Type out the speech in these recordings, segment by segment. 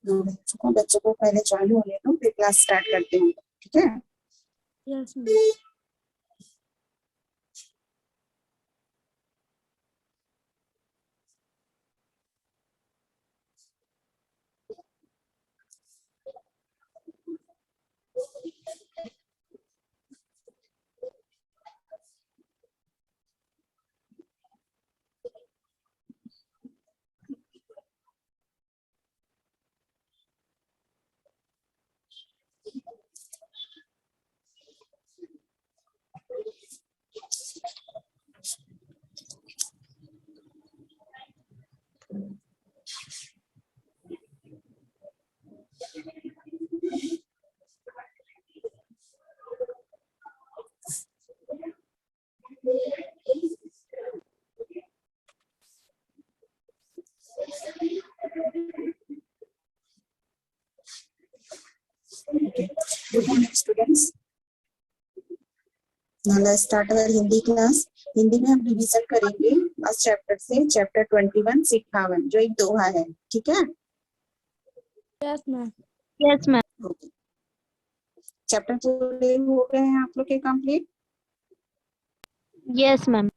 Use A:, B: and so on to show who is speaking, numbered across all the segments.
A: बच्चों को पहले ज्वाइन होने दो, फिर क्लास स्टार्ट करते हैं, ठीक है?
B: Yes ma'am.
A: Good morning students. Now let's start our Hindi class. Hindi में हम रिवीजन करेंगे फर्स्ट चैप्टर से, चैप्टर 21 सिखावन, जो एक दोहा है, ठीक है?
B: Yes ma'am.
C: Yes ma'am.
A: Chapter पूरे हो गए हैं आप लोग के complete?
C: Yes ma'am.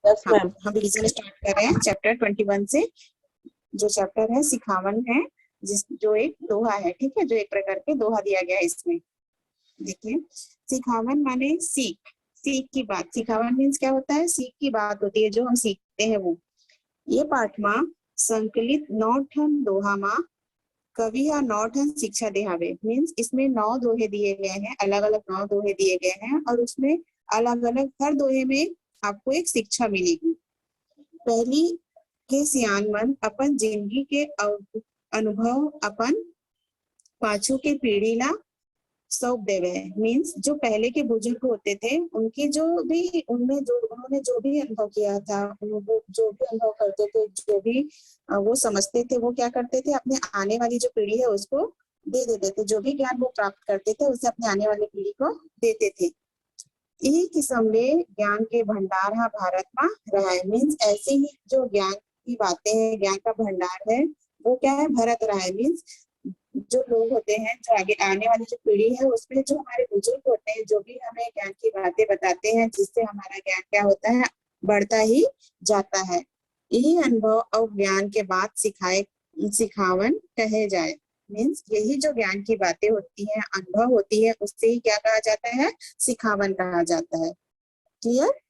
A: Yes ma'am. हम रिवीजन स्टार्ट कर रहे हैं चैप्टर 21 से, जो चैप्टर है सिखावन है, जो एक दोहा है, ठीक है? जो एक प्रकार के दोहा दिया गया है इसमें। देखिए, सिखावन माने सीख, सीख की बात। सिखावन मीन्स क्या होता है? सीख की बात होती है, जो हम सीखते हैं वो। ये पाठ मां संकलित 9 ठन दोहा मां कवि या 9 ठन शिक्षा देहावे। मीन्स इसमें 9 दोहे दिए गए हैं, अलग अलग 9 दोहे दिए गए हैं, और उसमें अलग अलग हर दोहे में आपको एक शिक्षा मिलेगी। पहली के सियान मन अपन जिंदगी के अनुभव अपन पाछू के पीढ़ी ला सौंप देवे। मीन्स जो पहले के बुजुर्ग होते थे, उनकी जो भी उन्होंने जो भी अनुभव किया था, वो जो भी अनुभव करते थे, जो भी वो समझते थे, वो क्या करते थे, अपने आने वाली जो पीढ़ी है उसको दे देते थे। जो भी ज्ञान वो प्राप्त करते थे, उसे अपने आने वाली पीढ़ी को देते थे। यही किस्म में ज्ञान के भंडार हा भारत में रहा है। मीन्स ऐसे ही जो ज्ञान की बातें हैं, ज्ञान का भंडार है, वो क्या है? भरत रहा है। मीन्स जो लोग होते हैं, जो आगे आने वाली जो पीढ़ी है, उसमें जो हमारे बुजुर्ग होते हैं, जो भी हमें ज्ञान की बातें बताते हैं, जिससे हमारा ज्ञान क्या होता है? बढ़ता ही जाता है। यही अनुभव और ज्ञान के बाद सिखावन कहे जाए। मीन्स यही जो ज्ञान की बातें होती हैं, अनुभव होती है, उससे ही क्या कहा जाता है? सिखावन कहा जाता है। क्लियर?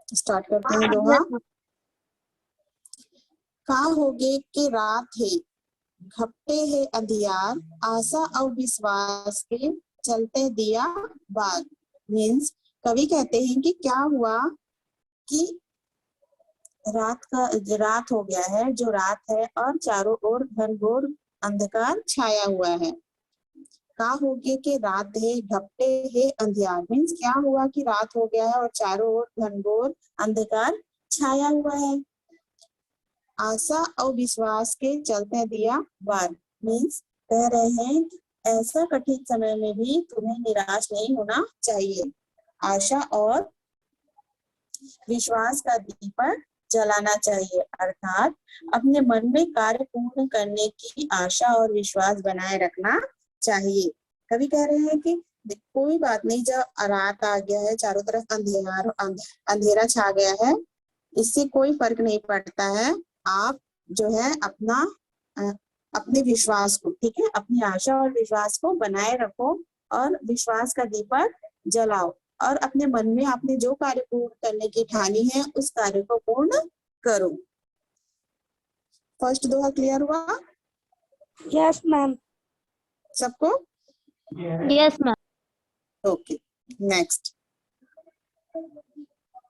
A: स्टार्ट करते हैं दोहा। का होगे के रात है, घपटे है अंधियार, आशा और विश्वास के चलते दिया बाग। मीन्स कवि कहते हैं कि क्या हुआ कि रात हो गया है, जो रात है, और चारों ओर घनघोर अंधकार छाया हुआ है। का हो गया कि रात है, घपटे है अंधियार। मीन्स क्या हुआ कि रात हो गया है और चारों ओर घनघोर अंधकार छाया हुआ है। आशा और विश्वास के चलते दिया बार। मीन्स कह रहे हैं कि ऐसा कठिन समय में भी तुम्हें निराश नहीं होना चाहिए। आशा और विश्वास का दीपक जलाना चाहिए, अर्थात अपने मन में कार्य पूर्ण करने की आशा और विश्वास बनाए रखना चाहिए। कवि कह रहे हैं कि कोई बात नहीं, जब रात आ गया है, चारों तरफ अंधेरा छा गया है, इससे कोई फर्क नहीं पड़ता है। आप जो है अपने विश्वास को, ठीक है, अपनी आशा और विश्वास को बनाए रखो, और विश्वास का दीपक जलाओ, और अपने मन में आपने जो कार्य पूर्ण करने की ठानी है, उस कार्य को पूर्ण करो। फर्स्ट दोहा क्लियर हुआ?
B: Yes ma'am.
A: सबको?
C: Yes ma'am.
A: Okay, next.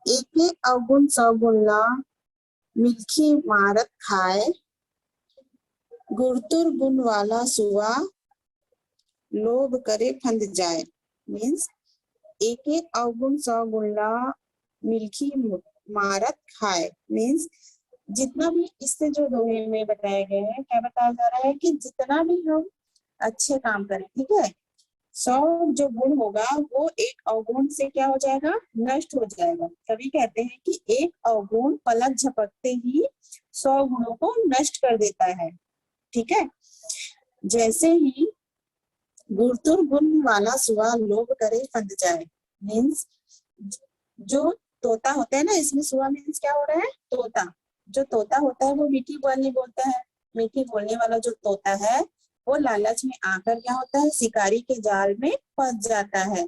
A: एके अवगुण सवगुण ला मिल्खी मारत खाए, गुरुतुर गुण वाला सुआ लोभ करे फंद जाए। मीन्स एक एक अवगुण सवगुण ला मिल्खी मारत खाए। मीन्स जितना भी इससे जो दोहे में बताए गए हैं, क्या बताया जा रहा है कि जितना भी हम अच्छे काम करें, ठीक है, 100 जो गुण होगा वो एक अवगुण से क्या हो जाएगा? नष्ट हो जाएगा। कवि कहते हैं कि एक अवगुण पलक झपकते ही 100 गुणों को नष्ट कर देता है। ठीक है, जैसे ही गुरुतुर गुण वाला सुआ लोभ करे फंद जाए। मीन्स जो तोता होता है ना, इसमें सुआ मीन्स क्या हो रहा है, तोता। जो तोता होता है वो मीठी बोली बोलता है। मीठी बोलने वाला जो तोता है वो लालच में आकर क्या होता है, शिकारी के जाल में फंस जाता है।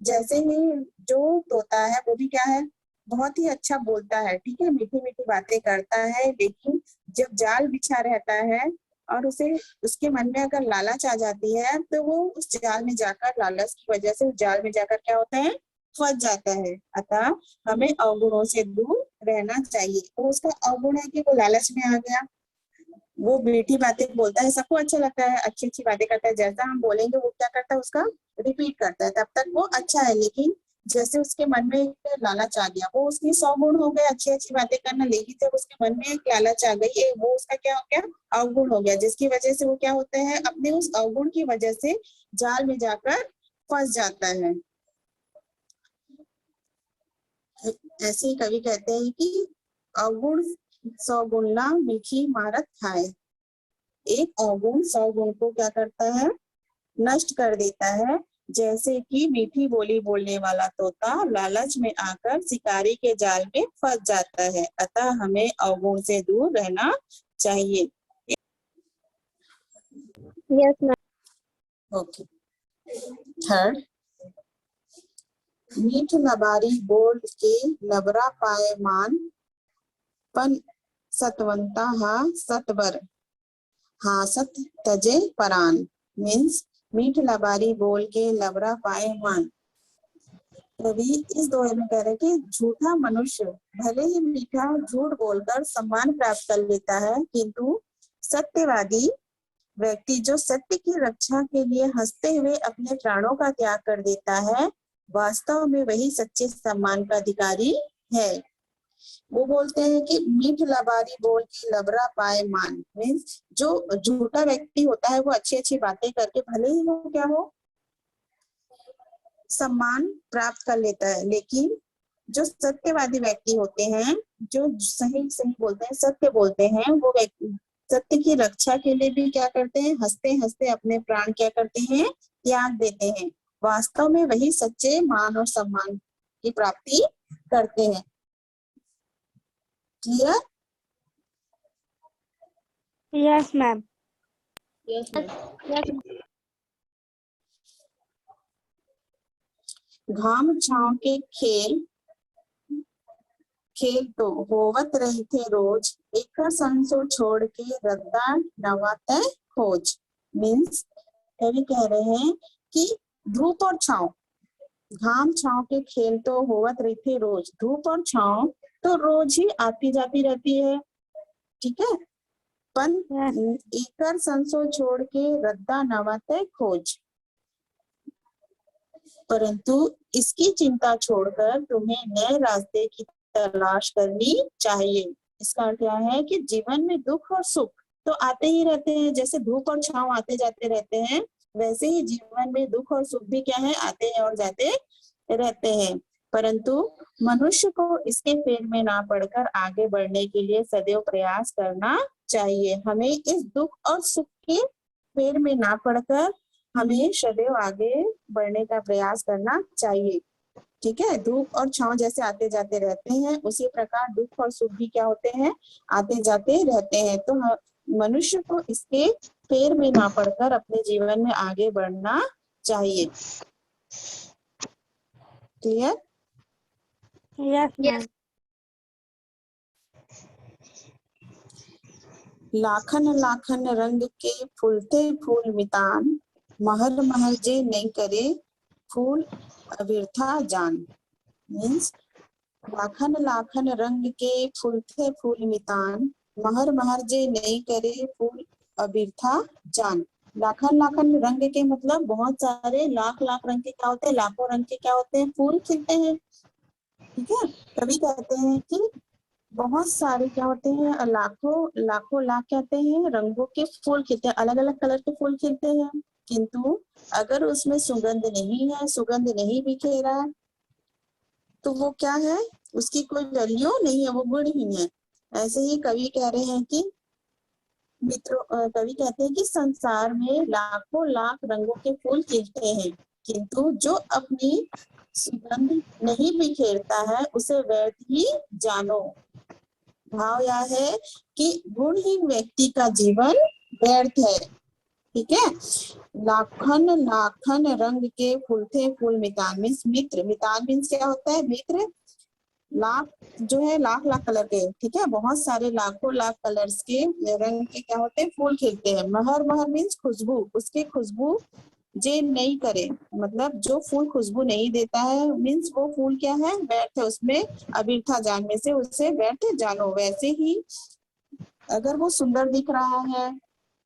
A: जैसे ही जो तोता है वो भी क्या है, बहुत ही अच्छा बोलता है, ठीक है, मीठी मीठी बातें करता है, लेकिन जब जाल बिछा रहता है और उसे उसके मन में अगर लालच आ जाती है तो वो उस जाल में जाकर, लालच की वजह से उस जाल में जाकर क्या होता है, फंस जाता है। अतः हमें अवगुणों से दूर रहना चाहिए। तो उसका अवगुण है कि वो लालच में आ गया, वो मीठी बातें बोलता है, सबको अच्छा लगता है, अच्छी अच्छी बातें करता है, जैसा हम बोलेंगे वो क्या करता है, उसका रिपीट करता है, तब तक वो अच्छा है। लेकिन जैसे उसके मन में एक लालच आ गया, वो उसके 100 गुण हो गए अच्छी अच्छी बातें करना, लेकिन जब उसके मन में एक लालच आ गई, वो उसका क्या हो गया, अवगुण हो गया, जिसकी वजह से वो क्या होता है, अपने उस अवगुण की वजह से जाल में जाकर फंस जाता है। ऐसे ही कवि कहते हैं कि अवगुण 100 गुणा मीठी मारत खाए। एक अवगुण 100 गुण को क्या करता है, नष्ट कर देता है। जैसे कि मीठी बोली बोलने वाला तोता लालच में आकर शिकारी के जाल में फंस जाता है। अतः हमें अवगुण से दूर रहना चाहिए।
C: Yes, ma'am.
A: ओके। थर्ड, मीठ लबारी बोल के लबरा पाए मान, पन सतवंता हा सतबर हासत तजे परान। मीन्स मीठ लबारी बोल के लबरा पाए मान। कवि इस दोहे में कह रहे कि झूठा मनुष्य भले ही मीठा झूठ बोलकर सम्मान प्राप्त कर लेता है, किंतु सत्यवादी व्यक्ति जो सत्य की रक्षा के लिए हंसते हुए अपने प्राणों का त्याग कर देता है, वास्तव में वही सच्चे सम्मान का अधिकारी है। वो बोलते हैं कि मीठ लबारी बोल के लबरा पाए मान। मीन्स जो झूठा व्यक्ति होता है वो अच्छी अच्छी बातें करके भले ही वो क्या हो, सम्मान प्राप्त कर लेता है, लेकिन जो सत्यवादी व्यक्ति होते हैं, जो सही सही बोलते हैं, सत्य बोलते हैं, वो व्यक्ति सत्य की रक्षा के लिए भी क्या करते हैं, हंसते हंसते अपने प्राण क्या करते हैं, त्याग देते हैं। वास्तव में वही सच्चे मान और सम्मान की प्राप्ति करते हैं। Clear?
B: Yes, ma'am.
C: Yes, ma'am. Yes, ma'am.
A: घाम छांव के खेल खेल तो होवत रही थे रोज, एक संसो छोड़ के रद्दा नवाते खोज। मीन्स कवि कह रहे हैं कि धूप और छांव, घाम छांव के खेल तो होवत रही थे रोज, धूप और छांव तो रोज ही आती जाती रहती है, ठीक है, पन एकर संसो छोड़ के रद्दा नवाते खोज। परंतु इसकी चिंता छोड़कर तुम्हें नए रास्ते की तलाश करनी चाहिए। इसका अर्थ क्या है कि जीवन में दुख और सुख तो आते ही रहते हैं, जैसे धूप और छांव आते जाते रहते हैं, वैसे ही जीवन में दुख और सुख भी क्या है, आते हैं और जाते रहते हैं। परंतु मनुष्य को इसके फेर में ना पड़कर आगे बढ़ने के लिए सदैव प्रयास करना चाहिए। हमें इस दुख और सुख के फेर में ना पड़कर हमें सदैव आगे बढ़ने का प्रयास करना चाहिए। ठीक है, धूप और छांव जैसे आते जाते रहते हैं, उसी प्रकार दुख और सुख भी क्या होते हैं, आते जाते रहते हैं। तो मनुष्य को इसके फेर में ना पड़कर अपने जीवन में आगे बढ़ना चाहिए। Clear?
B: Yes, ma'am.
A: Lakhan Lakhan रंग के फूलते फूल मितान, महर महर जे नहीं करे फूल अविर्था जान। मीन्स लाखन लाखन रंग के फूलते फूल मितान, महर महर जे नहीं करे फूल अबिरथा जान। लाखन लाखन रंग के मतलब बहुत सारे लाख लाख रंग के क्या होते हैं, लाखों रंग के क्या होते हैं, फूल खिलते हैं। ठीक है, कवि कहते हैं कि बहुत सारे क्या होते हैं, लाखों लाखों लाख कहते हैं रंगों के फूल खिलते हैं, अलग अलग कलर के फूल खिलते हैं, किंतु अगर उसमें सुगंध नहीं है, सुगंध नहीं बिखेरा, तो वो क्या है, उसकी कोई वैल्यू नहीं है, वो गुणहीन है। ऐसे ही कवि कह रहे हैं कि मित्रों, कवि कहते हैं कि संसार में लाखों लाख रंगों के फूल खिलते हैं, किंतु जो अपनी सुगंध नहीं बिखेरता है उसे व्यर्थ ही जानो। भाव यह है कि गुणहीन व्यक्ति का जीवन व्यर्थ है। ठीक है। लाखन लाखन रंग के फूलते फूल मितान मीन्स मित्र, मितान मीन्स क्या होता है? मित्र। लाख जो है लाख लाख कलर के, ठीक है, बहुत सारे लाखों लाख कलर्स के रंग के क्या होते हैं? फूल खिलते हैं। महर, महर मीन्स खुशबू, उसकी खुशबू जे नहीं करे, मतलब जो फूल खुशबू नहीं देता है मीन्स वो फूल क्या है? व्यर्थ है, उसमें अबिरथा जानने से उसे व्यर्थ जानो। वैसे ही अगर वो सुंदर दिख रहा है,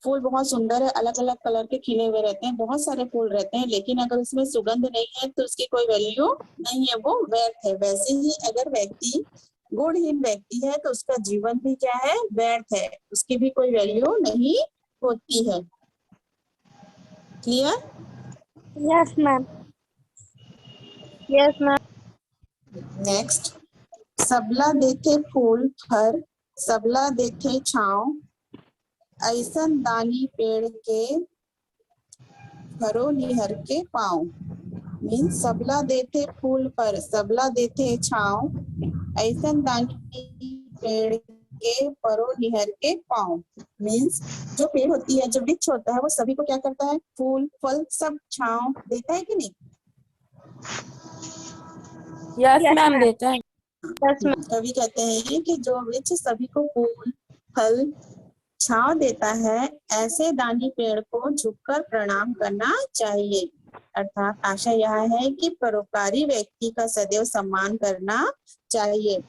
A: फूल बहुत सुंदर है, अलग अलग कलर के खिले हुए रहते हैं, बहुत सारे फूल रहते हैं, लेकिन अगर उसमें सुगंध नहीं है तो उसकी कोई वैल्यू नहीं है, वो व्यर्थ है। वैसे ही अगर व्यक्ति गुणहीन व्यक्ति है तो उसका जीवन भी क्या है? व्यर्थ है, उसकी भी कोई वैल्यू नहीं होती है। Clear?
B: Yes, ma'am.
C: Yes, ma'am.
A: Next, सबला देखे फूल फर, सबला देखे छाँव, ऐसन दानी पेड़ के फरो निहर के पाँव। मीन्स सबला देते फूल पर, सबला देते छाँव, ऐसन दानी पेड़ के परो निहर के पाँव। मीन्स जो पेड़ होती है, जो वृक्ष होता है, वो सभी को क्या करता है? फूल फल सब छाँव देता है कि नहीं?
B: Yes, ma'am. देता है।
C: Yes, ma'am.
A: कवि कहते हैं कि जो वृक्ष सभी को फूल फल छांव देता है, ऐसे दानी पेड़ को झुककर प्रणाम करना चाहिए। अर्थात आशा यह है कि परोपकारी व्यक्ति का सदैव सम्मान करना चाहिए।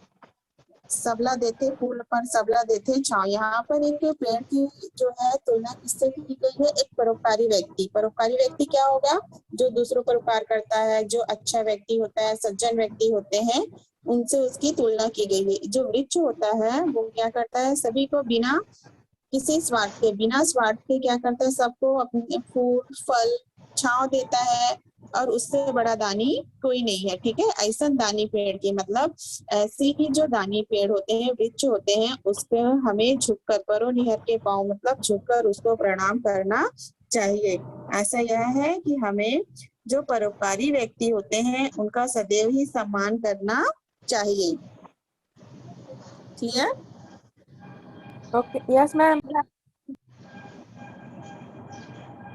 A: सबला देते फूल पर, सबला देते छांव। यहाँ पर एक पेड़ की जो है तुलना किससे की गई है? एक परोपकारी व्यक्ति। परोपकारी व्यक्ति क्या होगा? जो दूसरों पर उपकार करता है, जो अच्छा व्यक्ति होता है, सज्जन व्यक्ति होते हैं, उनसे उसकी तुलना की गई है। जो वृक्ष होता है वो क्या करता है? सभी को बिना किसी स्वार्थ के, बिना स्वार्थ के क्या करता है? सबको अपने फूल फल छांव देता है, और उससे बड़ा दानी कोई नहीं है। ठीक है। ऐसा दानी पेड़ की मतलब ऐसी ही जो दानी पेड़ होते हैं, वृक्ष होते हैं, उसको हमें झुककर, परो निहर के पाँव मतलब झुककर उसको प्रणाम करना चाहिए। ऐसा यह है कि हमें जो परोपकारी व्यक्ति होते हैं उनका सदैव ही सम्मान करना चाहिए। Clear?
B: Okay. Yes, ma'am.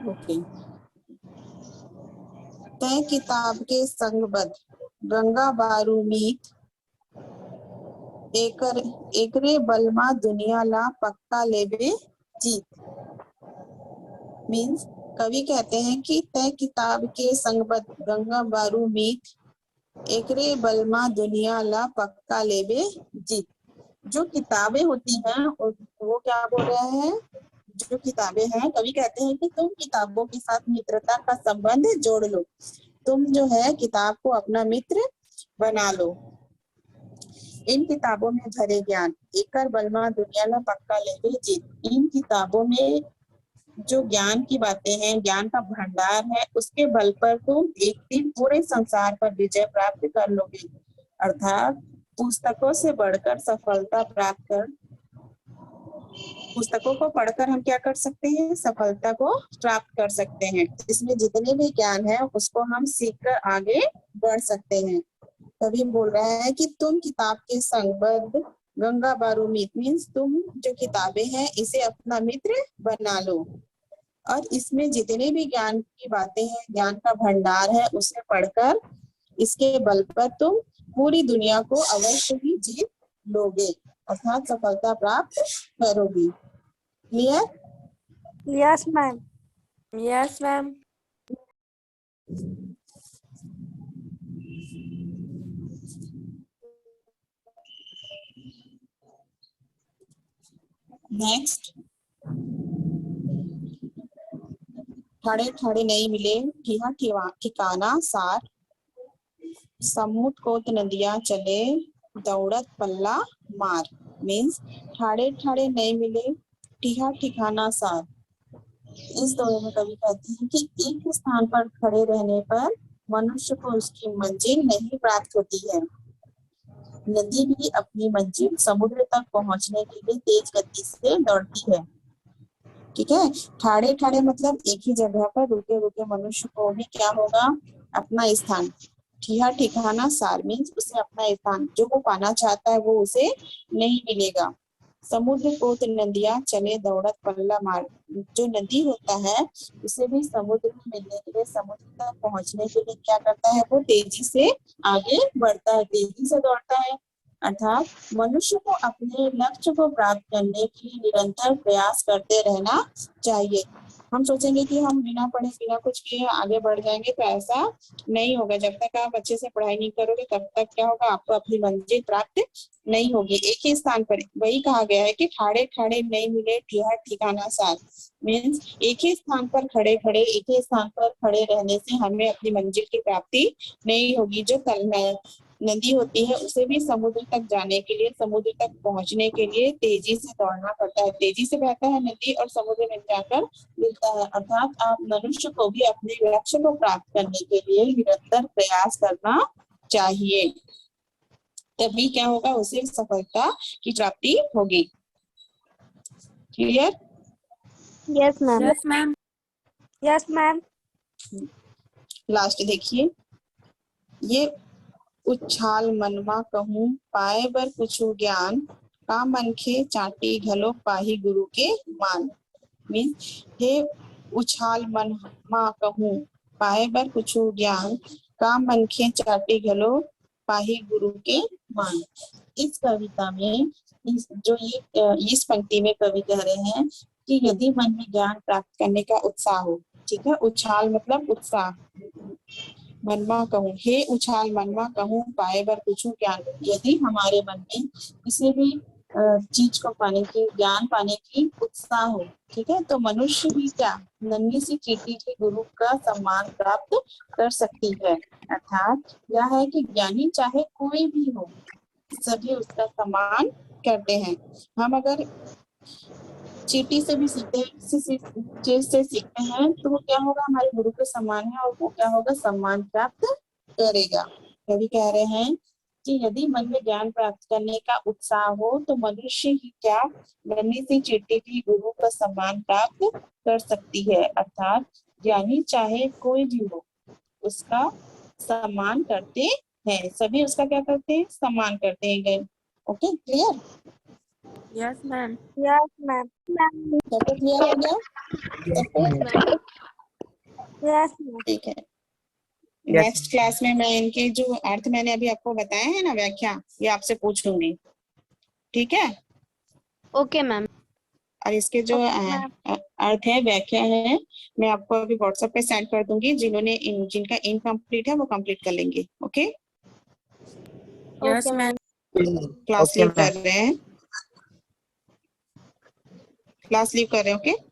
A: Okay. तय किताब के संगबद्ध गंगा बारू मीत, एकरे बलमा दुनिया ला पक्का लेबे जीत। मीन्स कवि कहते हैं कि तय किताब के संगबद्ध गंगा बारू मीत, एकरे बलमा दुनिया ला पक्का लेबे जीत। जो किताबें होती हैं वो क्या बोल रहे हैं? जो किताबें हैं, कवि कहते हैं कि तुम किताबों के साथ मित्रता का संबंध जोड़ लो। तुम जो है किताब को अपना मित्र बना लो। इन किताबों में भरे ज्ञान, एकर बलमा दुनिया ला पक्का लेबे जीत। इन किताबों में जो ज्ञान की बातें हैं, ज्ञान का भंडार है, उसके बल पर तुम एक दिन पूरे संसार पर विजय प्राप्त कर लोगे। अर्थात पुस्तकों से बढ़कर सफलता प्राप्त कर, पुस्तकों को पढ़कर हम क्या कर सकते हैं? सफलता को प्राप्त कर सकते हैं। इसमें जितने भी ज्ञान है उसको हम सीखकर आगे बढ़ सकते हैं। कवि बोल रहा है कि तुम किताब के संगबद्ध गंगा बारू मित, मीन्स तुम जो किताबें हैं इसे अपना मित्र बना लो, और इसमें जितने भी ज्ञान की बातें हैं, ज्ञान का भंडार है, उसे पढ़कर इसके बल पर तुम पूरी दुनिया को अवश्य ही जीत लोगे, अर्थात सफलता प्राप्त करोगी। Clear?
B: Yes, ma'am. Yes, ma'am.
A: Next, ठाड़े ठाड़े नहीं मिले ठिहा ठिकाना सार, समुद्र कोत नदियां चले दौड़त पल्ला मार। मीन्स ठाड़े ठाड़े नहीं मिले ठिहा ठिकाना सार। इस दोहे में कवि कहते हैं कि एक स्थान पर खड़े रहने पर मनुष्य को उसकी मंजिल नहीं प्राप्त होती है। नदी भी अपनी मंजिल समुद्र तक पहुंचने के लिए तेज गति से दौड़ती है। ठीक है, ठाड़े ठाड़े मतलब एक ही जगह पर रुके रुके मनुष्य को भी क्या होगा, अपना स्थान, ठिया ठिकाना सार मीन्स उसे अपना स्थान जो वो पाना चाहता है वो उसे नहीं मिलेगा। समुद्र को तो नदियां चले दौड़त पल्ला मार, जो नदी होता है उसे भी समुद्र में मिलने के लिए, समुद्र तक पहुंचने के लिए क्या करता है, वो तेजी से आगे बढ़ता है, तेजी से दौड़ता है। अर्थात मनुष्य को अपने लक्ष्य को प्राप्त करने के लिए निरंतर प्रयास करते रहना चाहिए। हम सोचेंगे कि हम बिना पढ़े बिना कुछ किए आगे बढ़ जाएंगे, तो ऐसा नहीं होगा। जब तक आप अच्छे से पढ़ाई नहीं करोगे तब तक क्या होगा, आपको अपनी मंजिल प्राप्त नहीं होगी। एक ही स्थान पर, वही कहा गया है कि ठाड़े ठाड़े नहीं मिले ठिया ठिकाना साथ, मीन्स एक ही स्थान पर खड़े खड़े, एक ही स्थान पर खड़े रहने से हमें अपनी मंजिल की प्राप्ति नहीं होगी। जो नदी होती है उसे भी समुद्र तक जाने के लिए, समुद्र तक पहुंचने के लिए तेजी से दौड़ना पड़ता है, तेजी से बहता है नदी और समुद्र में जाकर मिलता है। अर्थात आप मनुष्य को भी अपने लक्ष्य को प्राप्त करने के लिए निरंतर प्रयास करना चाहिए, तभी क्या होगा, उसे सफलता की प्राप्ति होगी। Clear?
C: Yes, ma'am.
B: Yes, ma'am.
C: Yes, ma'am.
A: Last देखिए, ये उछाल मनमा कहूँ पाए बर कुछु ज्ञान, का मनखे चाटी घलो पाही गुरु के मान। मीन्स हे उछाल मनमा कहूँ पाए बर कुछु ज्ञान, का मनखे चाटी घलो पाही गुरु के मान। इस कविता में इस पंक्ति में कवि कह रहे हैं कि यदि मन में ज्ञान प्राप्त करने का उत्साह हो, ठीक है, उछाल मतलब उत्साह, मनमा कहूँ, हे उछाल मनमा कहूँ पाए बर कुछु ज्ञान, यदि हमारे मन में किसी भी चीज को पाने की, ज्ञान पाने की उत्साह हो, ठीक है, तो मनुष्य भी क्या नन्ही सी चींटी के गुरु का सम्मान प्राप्त कर सकती है। अर्थात यह है कि ज्ञानी चाहे कोई भी हो, सभी उसका सम्मान करते हैं। हम अगर चींटी से भी सीखते हैं, किसी चीज से सीखते हैं, तो वो क्या होगा, हमारे गुरु के समान है और वो क्या होगा, सम्मान प्राप्त करेगा। कवि कह रहे हैं कि यदि मन में ज्ञान प्राप्त करने का उत्साह हो तो मनुष्य ही क्या नन्ही सी चींटी भी गुरु का सम्मान प्राप्त कर सकती है। अर्थात ज्ञानी चाहे कोई भी हो उसका सम्मान करते हैं, सभी उसका क्या करते हैं, सम्मान करते हैं। Okay, clear?
B: Yes, ma'am.
C: Yes, ma'am.
A: सबको क्लियर हो गया? सबको?
C: Yes, ma'am.
A: ठीक है, नेक्स्ट क्लास में मैं इनके जो अर्थ मैंने अभी आपको बताया है ना, व्याख्या, ये आपसे पूछ लूंगी, ठीक है?
C: Okay, ma'am.
A: और इसके जो अर्थ है, व्याख्या है, मैं आपको अभी व्हाट्सएप पे सेंड कर दूंगी। जिनका इनकम्प्लीट है वो कंप्लीट कर लेंगे। Okay,
B: Yes,
C: Okay,
B: ma'am.
A: Class leave कर रहे हैं, क्लास लीव कर रहे हैं। ओके।